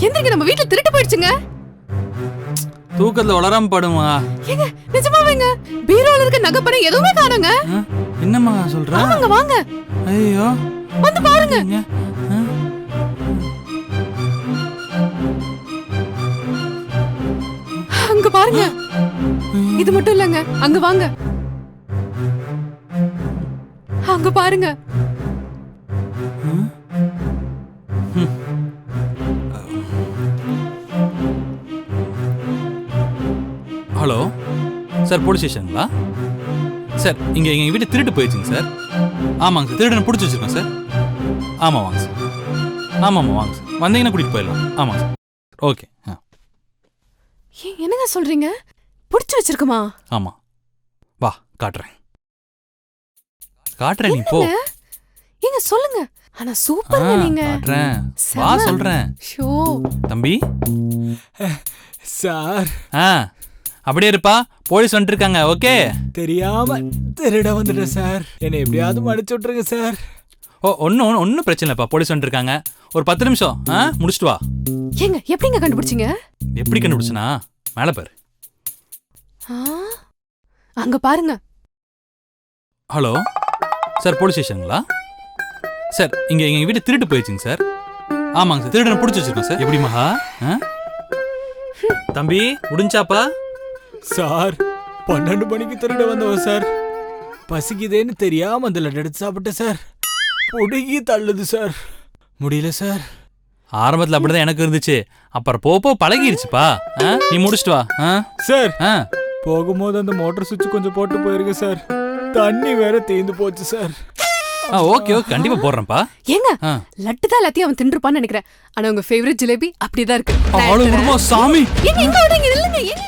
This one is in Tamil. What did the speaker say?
எந்திரிங்க, நம்ம வீட்ல திருட்டு போயிடுச்சுங்க. தூக்கத்துல வளராம படுமா? ஏங்க நிஜமாவேங்க, பீரோல இருக்க நகை பணம் எதுவுமே காணோங்க. என்னம்மா சொல்ற? ஆமாங்க, வாங்க. ஐயோ, வந்து பாருங்க. அங்க பாருங்க. இது மட்டும் இல்லங்க, அங்க வாங்க. அங்க பாருங்க. ஹலோ சார், போலீஸ் ஸ்டேஷனுங்களா? சார், இங்கே எங்கள் வீட்டு திருட்டு போயிடுச்சுங்க சார். ஆமாங்க சார், திருடனை பிடிச்சி வச்சுருக்கோம் சார். ஆமாம் வாங்க சார். ஆமாம்மா வாங்க சார், வந்தீங்கன்னா கூட்டிகிட்டு போயிடலாம். ஆமாங்க சார். ஓகே. என்னங்க சொல்றீங்க? பிடிச்சி வச்சிருக்குமா? ஆமாம், வா காட்டுறேன். காட்டுறேன், நீ போ. ஏங்க சொல்லுங்க. ஆனா சூப்பர்ங்க நீங்க. காட்டுறேன், வா சொல்கிறேன். ஷோ தம்பி சார். அப்படியே இருப்பா, போலீஸ் வந்துருக்காங்க. ஓகே. தெரியாம திருட வந்துட்டேன் சார், என்னை எப்படியாவது மன்னிச்சு விட்டுருங்க சார். ஒன்றும் பிரச்சனை இல்லைப்பா, போலீஸ் வந்துருக்காங்க. ஒரு 10 நிமிஷம் முடிச்சுட்டு வா. ஏங்க எப்படிங்க கண்டுபிடிச்சீங்க? எப்படி கண்டுபிடிச்சனா? மேலே பாரு. அங்க பாருங்க. ஹலோ சார், போலீஸ் ஸ்டேஷனுங்களா? சார், இங்கே எங்கள் வீட்டு திருட்டு போயிடுச்சுங்க சார். ஆமாங்க சார், திருடனை பிடிச்சி வச்சிருக்கோம் சார். எப்படி மகா? தம்பி முடிஞ்சாப்பா? சார், 12 மணிக்கு திருட வந்தவன் சார். பசிக்குதேன்னு தெரியாம அந்த லட்டு எடுத்து சாப்பிட்டேன் சார். புடுங்கி தள்ளுது சார், முடியல சார். ஆரம்பத்தில் அப்படிதான் எனக்கு இருந்துச்சு, அப்புறம் போ பழகிருச்சுப்பா. நீ முடிச்சுட்டு வா. சார், போகும்போது அந்த மோட்டர் சுவிட்ச் கொஞ்சம் போட்டு போயிருங்க சார். தண்ணி வேற தேய்ந்து போச்சு சார். ஓகே கண்டிப்பா போடுறேன்ப்பா. ஏங்க லட்டு தான் எல்லாத்தையும் அவன் தின்றுப்பான்னு நினைக்கிறேன். ஆனா உங்க ஃபேவரட் ஜிலேபி அப்படிதான் இருக்கு. சாமி, ஏங்க இங்க ஓடுங்க, இல்லங்க. ஏங்க